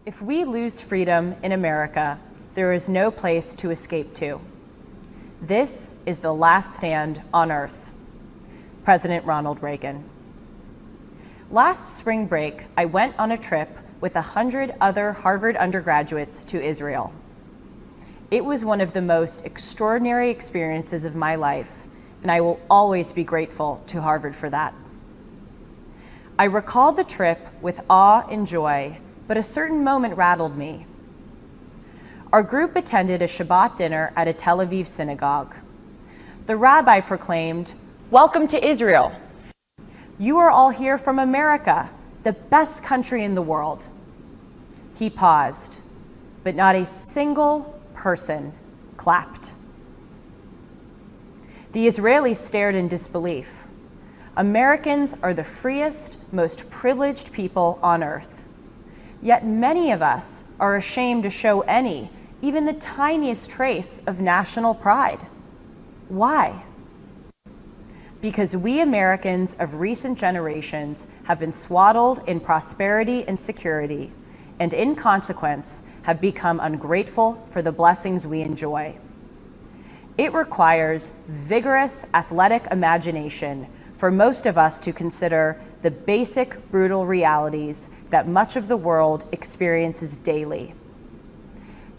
If we lose freedom in America, there is no place to escape to. This is the last stand on Earth. President Ronald Reagan. Last spring break, I went on a trip with 100 other Harvard undergraduates to Israel. It was one of the most extraordinary experiences of my life, and I will always be grateful to Harvard for that. I recall the trip with awe and joy, but a certain moment rattled me. Our group attended a Shabbat dinner at a Tel Aviv synagogue. The rabbi proclaimed, "Welcome to Israel. You are all here from America, the best country in the world." He paused, but not a single person clapped. The Israelis stared in disbelief. Americans are the freest, most privileged people on earth. Yet many of us are ashamed to show any, even the tiniest trace of national pride. Why? Because we Americans of recent generations have been swaddled in prosperity and security, and in consequence have become ungrateful for the blessings we enjoy. It requires vigorous athletic imagination for most of us to consider the basic brutal realities that much of the world experiences daily.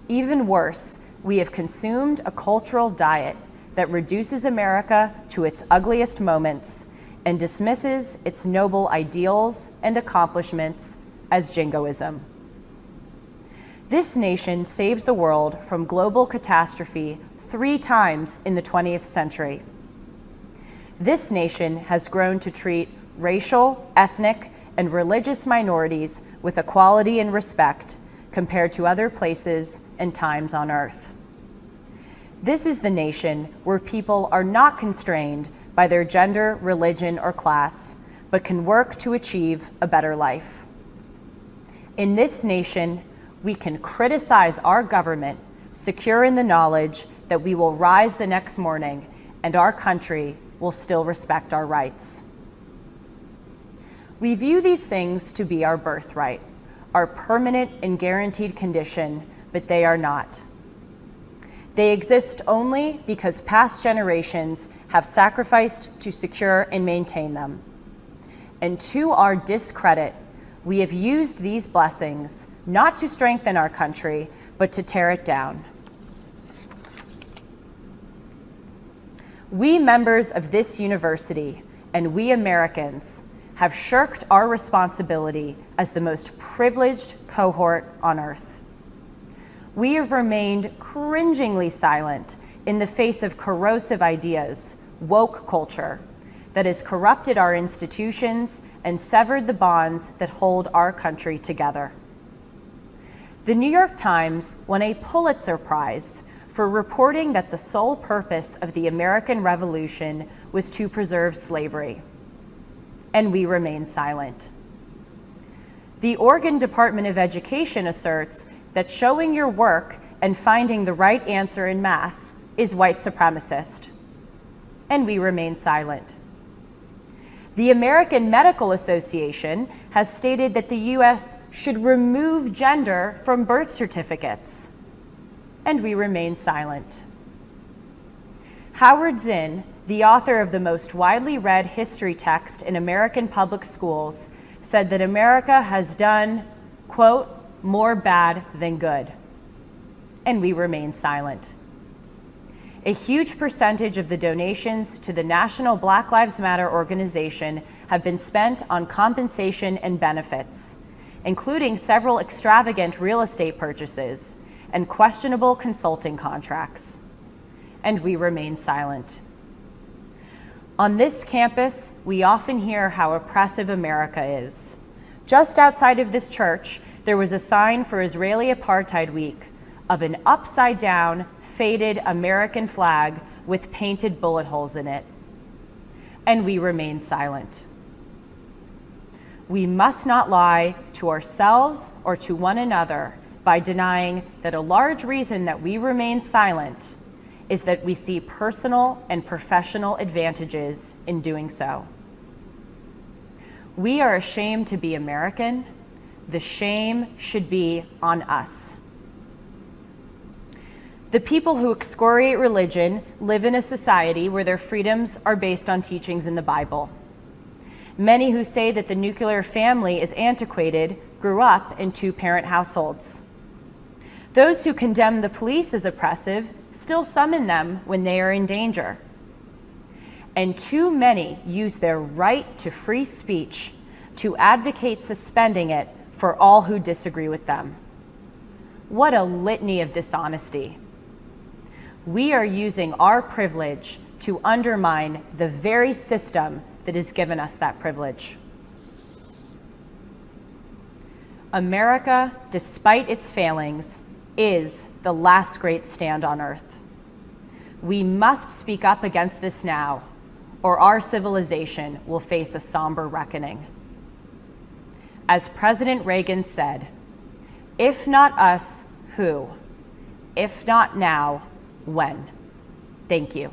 Even worse, we have consumed a cultural diet that reduces America to its ugliest moments and dismisses its noble ideals and accomplishments as jingoism. This nation saved the world from global catastrophe 3 times in the 20th century. This nation has grown to treat racial, ethnic, and religious minorities with equality and respect compared to other places and times on earth. This is the nation where people are not constrained by their gender, religion, or class, but can work to achieve a better life. In this nation, we can criticize our government, secure in the knowledge that we will rise the next morning and our country will still respect our rights. We view these things to be our birthright, our permanent and guaranteed condition, but they are not. They exist only because past generations have sacrificed to secure and maintain them. And to our discredit, we have used these blessings not to strengthen our country, but to tear it down. We members of this university and we Americans have shirked our responsibility as the most privileged cohort on earth. We have remained cringingly silent in the face of corrosive ideas, woke culture, that has corrupted our institutions and severed the bonds that hold our country together. The New York Times won a Pulitzer Prize for reporting that the sole purpose of the American Revolution was to preserve slavery. And we remain silent. The Oregon Department of Education asserts that showing your work and finding the right answer in math is white supremacist. And we remain silent. The American Medical Association has stated that the U.S. should remove gender from birth certificates. And we remain silent. Howard Zinn, the author of the most widely read history text in American public schools, said that America has done, quote, more bad than good. And we remain silent. A huge percentage of the donations to the National Black Lives Matter organization have been spent on compensation and benefits, including several extravagant real estate purchases and questionable consulting contracts. And we remain silent. On this campus, we often hear how oppressive America is. Just outside of this church, there was a sign for Israeli Apartheid Week of an upside-down, faded American flag with painted bullet holes in it. And we remain silent. We must not lie to ourselves or to one another by denying that a large reason that we remain silent is that we see personal and professional advantages in doing so. We are ashamed to be American, The shame should be on us. The people who excoriate religion live in a society where their freedoms are based on teachings in the Bible. Many who say that the nuclear family is antiquated grew up in two-parent households. Those who condemn the police as oppressive still summon them when they are in danger. And too many use their right to free speech to advocate suspending it for all who disagree with them. What a litany of dishonesty. We are using our privilege to undermine the very system that has given us that privilege. America, despite its failings, is the last great stand on earth. We must speak up against this now, or our civilization will face a somber reckoning. As President Reagan said, "If not us, who? If not now, when?" Thank you.